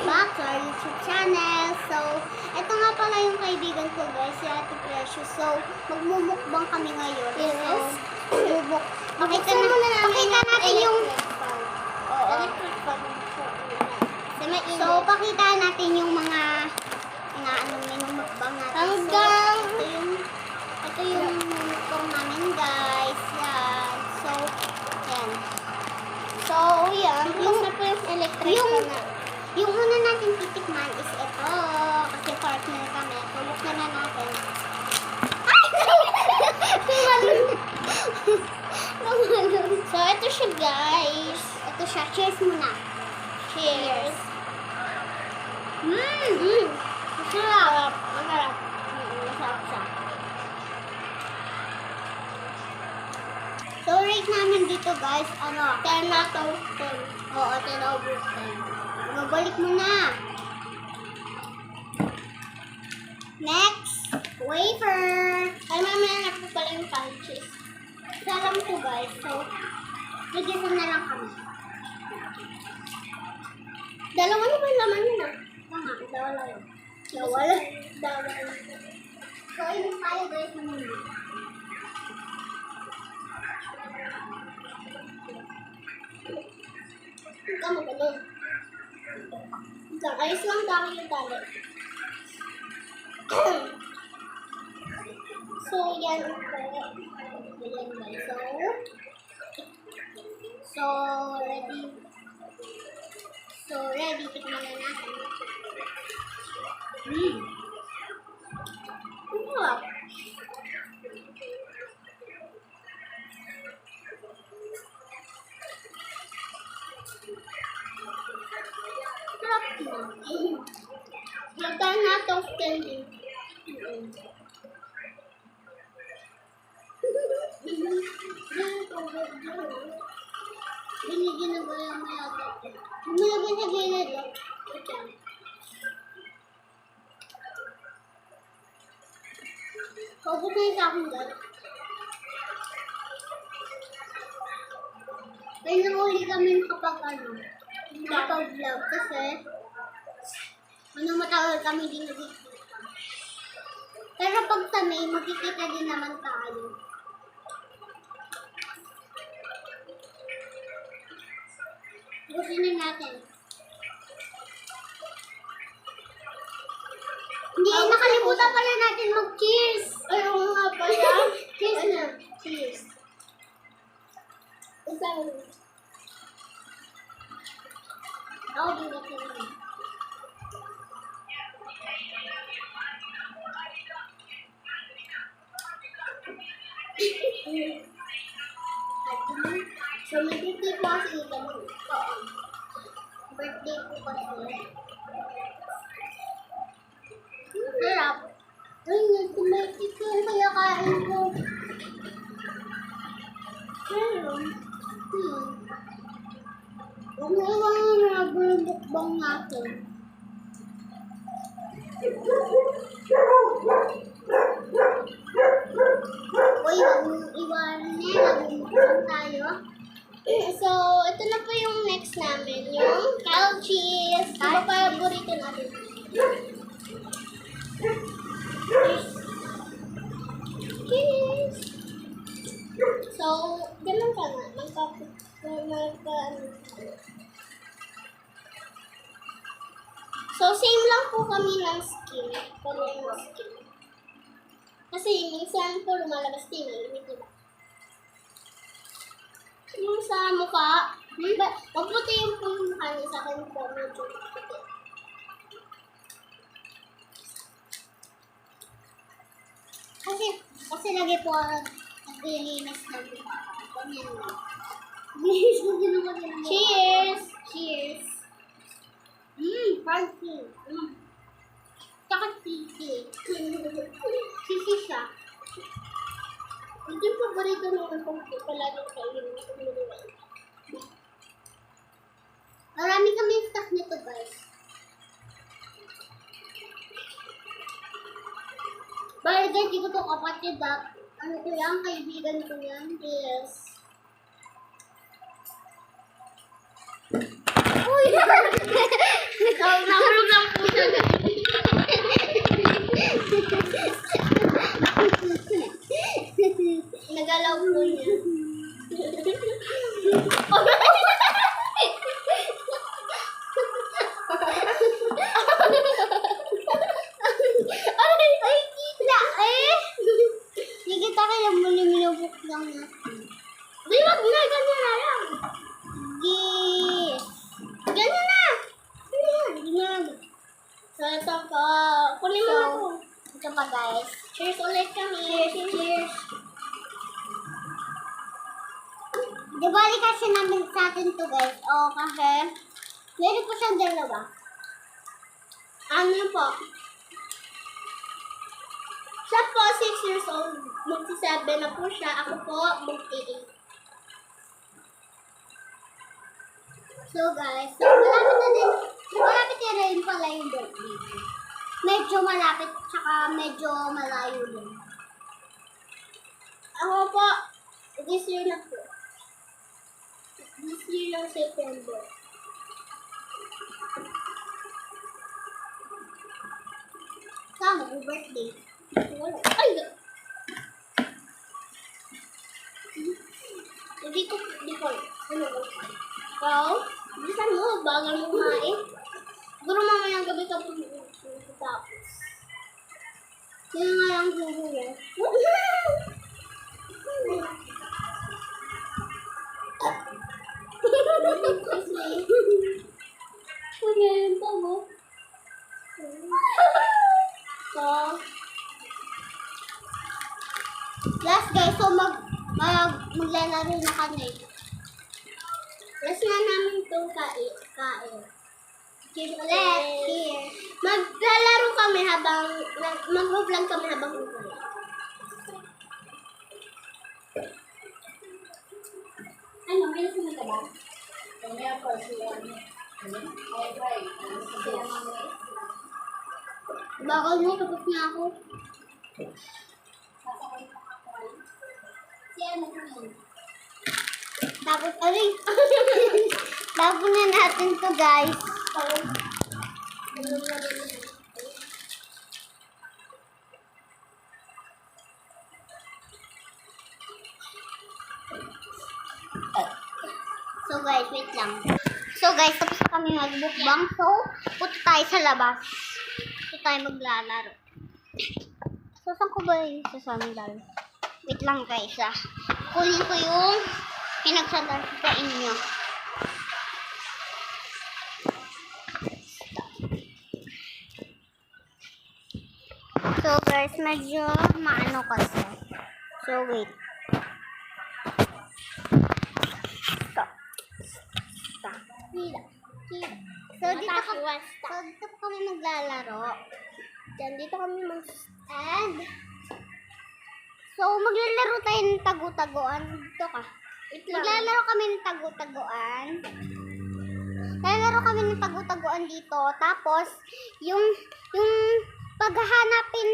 back to our YouTube channel. So, ito nga pala yung kaibigan ko guys, si Ate Precious. So, magmumukbang kami ngayon. Yes. So, pakita natin yung... Electric fan. So, pakita natin yung mga minumukbang natin. Hanggang... Ito yung mukbang namin guys. Yan. So, yan. So, yan. Yung na po yung electric fan na. Yung una natin titikman is ito. Kasi partner kami. Tulok na natin. So, ito siya guys. Ito siya. Cheers muna. Cheers. Masarap. Masarap. Masarap siya. So, rate namin dito guys. 10 out of 10. Oo, 10 over 10. Babalik mo na. Next, wafer. Ay, mamaya na po pala yung punches. Isa lang po guys. So, nag-isa na lang kami. Dalawa na ba yung laman yun ah? Tama, dalawa lang. Dalawa. So, yung tayo guys muna. Huwag ka magaling. Ayos lang tayo yung tali. So, yan po. Ayan guys. So, ready. So, ready. Tikman na natin. Sarap. Sarap na. Magdaan na itong candy. Binigyan na ba yung mayabot? Malagay sa gilid. Pagod na yung sa akin guys. Kaya nahuli kami kapag nakapag-vlog kasi matagal kami din nagkikita. Pero pag sa May, magkikita din naman tayo. Gusto na natin. Hindi, nakalimutan pala natin mag-cheers. Ayaw nga pala. Cheers na. Cheers. Isang. Ako din ako rin. So, may birthday po kasi ito mo. Oo. Birthday ko kasi. Sarap. Ay, nagkumatik ko yung kaya kain ko. Pero, Huwag mo iwan yung mga bulubukbang natin. uy, wag mo iwanan niya. Nagmumukbang tayo. So, ito na po yung next namin. Yung cow cheese. Ito pa paborito natin. Cheese! So, ganun ka nga. So, same lang po kami ng skin. Color ng skin. Kasi minsan po lumalabas din. Diba? Yung sa mukha, maputi yung po yung mukha niya sa akin po. Medyo puti. Kasi lagi po naglilinis ng mukha. Ganyan lang. Cheers! Cheers! Cheers! Fancy. Tsaka sisi. Sisi siya. Ito yung paborito naman kung palagi kainin ko nila. Marami kami stock nito guys. Bale guys, di ko to kapatid ano ko yan, kaibigan ko yan. Yes. Uy! Ikaw na pa guys. Cheers ulit kami. Cheers. Di bali kasi namin sa atin to guys. O kasi, meron po siyang dalawa. Ano po? Siya po, 6 years old. Magsi-7 na po siya. Ako po, mag-8. So guys, malapit na rin pala yung birthday. Medyo malapit, tsaka medyo malayo din. Ako po, this year na po. This year lang September. Saan mo birthday? Wala. Ay! Hindi ko. Ano ko? Ikaw? Bilisan mo, bagal mo kumain. Siguro mamayang gabi ka po tapos. Yun nga lang siguro. Ngayon pa mo. So, Last guys, so maglalaro na kami. last na namin itong kain. Cheers ulit. Cheers. Maglalaro kami habang, mag-vlog kami habang kumakain. Ano, may nasunod ka ba? Bakal mo, tapos na ako. Tapos, aray. Tapos na natin to guys. So guys, wait lang. So guys, tapos na kami magbukbang. So, punta tayo sa labas. Punta tayo maglalaro. So, saan ko ba yung sasandal? Wait lang guys Kunin ko yung pinagsandal ko sa inyo. So guys, medyo maano kasi. So wait. Stop. So dito po kami maglalaro. Dito kami And so maglalaro tayo ng tagu-taguan. Dito ka. Maglalaro kami ng tagu-taguan. Lalaro kami ng tagu-taguan dito. Tapos yung paghahanapin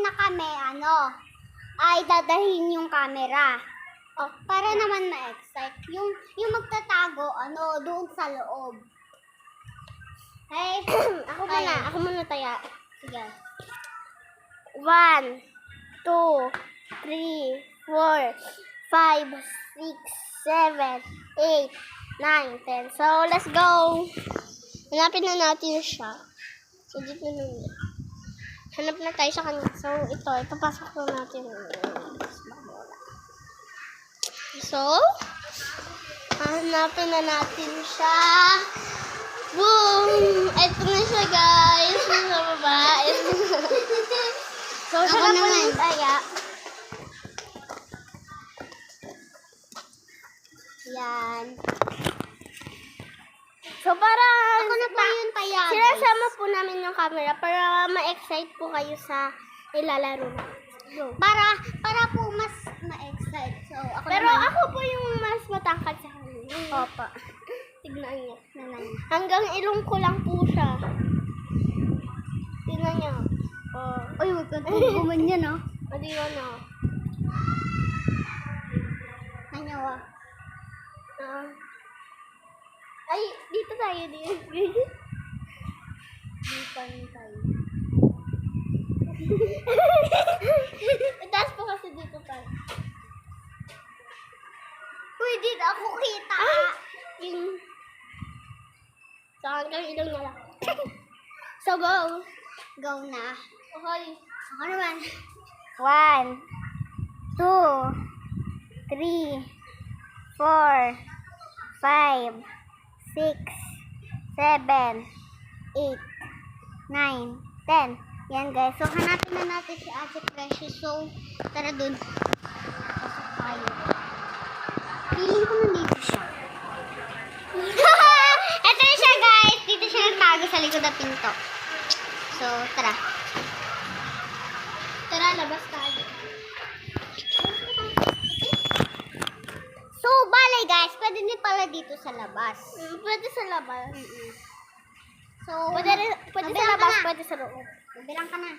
na kami, ay dadahin yung camera. Para naman ma-excite. Yung magtatago, doon sa loob. Hey, Ako muna taya. sige. 1, 2, 3, 4, 5, 6, 7, 8, 9, 10. So, let's go. Hanapin na natin siya. So, dito na yun. Hanap na tayo sa kanya. So, ito pasok na natin. So, hanapin na natin siya. Boom! Ito na siya, guys. Sa baba. So, Ako siya na po naman. yung taya. Yan. So, para Ako na po yung taya. sinasama po namin yung camera para ma-excite po kayo sa ilalaro na. Para po mas ma-excite. So, ako Pero naman. ako po yung mas matangkad sa kanya. Opa. Tignan niyo. Nanay. Hanggang ilong ko lang po siya. Tignan niyo. Oh. Uy, huwag ka gumanyan, no? Hindi yun, no. Nanyawa. Ay, dito tayo. Dito tayo. Itaas po kasi dito tayo. Uy, dito ako kita. Yung... So, hanggang ilong na lang. So, go. Go na. Okay. Ako naman. 1, 2, 3, 4, 5, 6, 7, 8, 9, 10. Yan guys. So, hanapin na natin si Ate Precious. So, tara dun. Pasok tayo. Feeling ko nandito siya. Ito siya guys. Dito siya nagtago sa likod ng pinto. So, tara. Tara, labas tayo. So, balay guys. Pwede din pala dito sa labas. Pwede sa labas. So, Pwede sa mabilang ka labas, na. pwede sa loob. Mabilang ka na.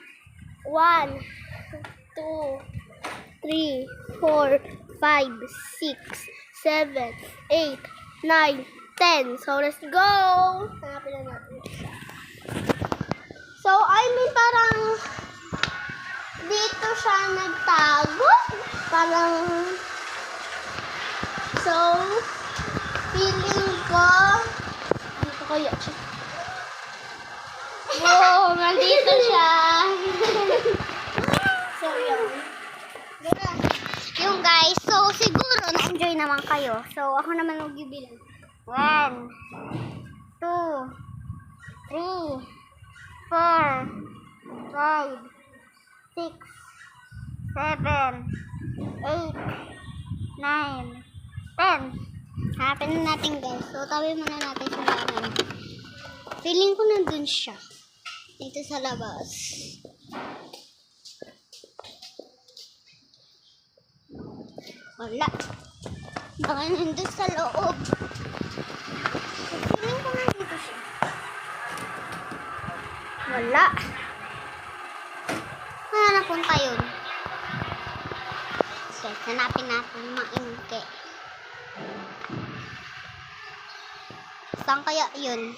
1, 2, 3, 4, 5, 6, 7, 8, 9, 10. So, let's go! Hanapin na natin siya. So, I mean, parang dito siya nagtago. Parang, so, feeling ko, dito kaya siya. Wow, nandito siya. So, yun. Yung guys, so siguro na-enjoy naman kayo. So, ako naman magbibilang. 1, 2, 3, 4, 5, 6, 7, 8, 9, 10. Hanapin na natin guys. So, tabi muna natin sa laman. Feeling ko nandun siya. Dito sa labas. Wala. Baka nandun sa loob. Feeling ko nandito siya. Wala. Wala na punta yun. Okay, hanapin natin maingke. Saan kaya yun?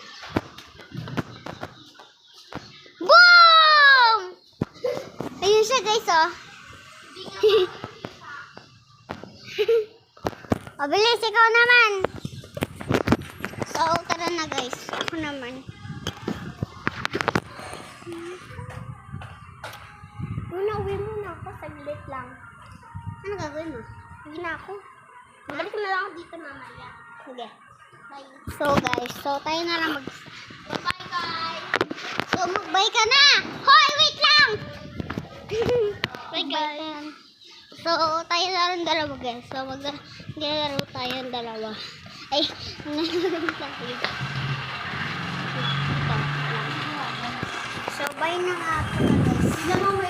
Boom! Ayun siya guys oh. Mabilis, ikaw naman. So, tara na guys. Ako naman. Uwi muna ako. Saglit lang. Ano gagawin mo? Hindi na ako. Balik na lang ako dito mamaya. Sige. Bye. So guys, so tayo na lang mag... Bye-bye, guys. So, magbay ka na! Hoy, wait lang! Bye, guys. So, tayo na rin dalawa guys. So, maglalaro tayo ng dalawa. Ay, nalaro tayo. So, bye na nga ako na guys.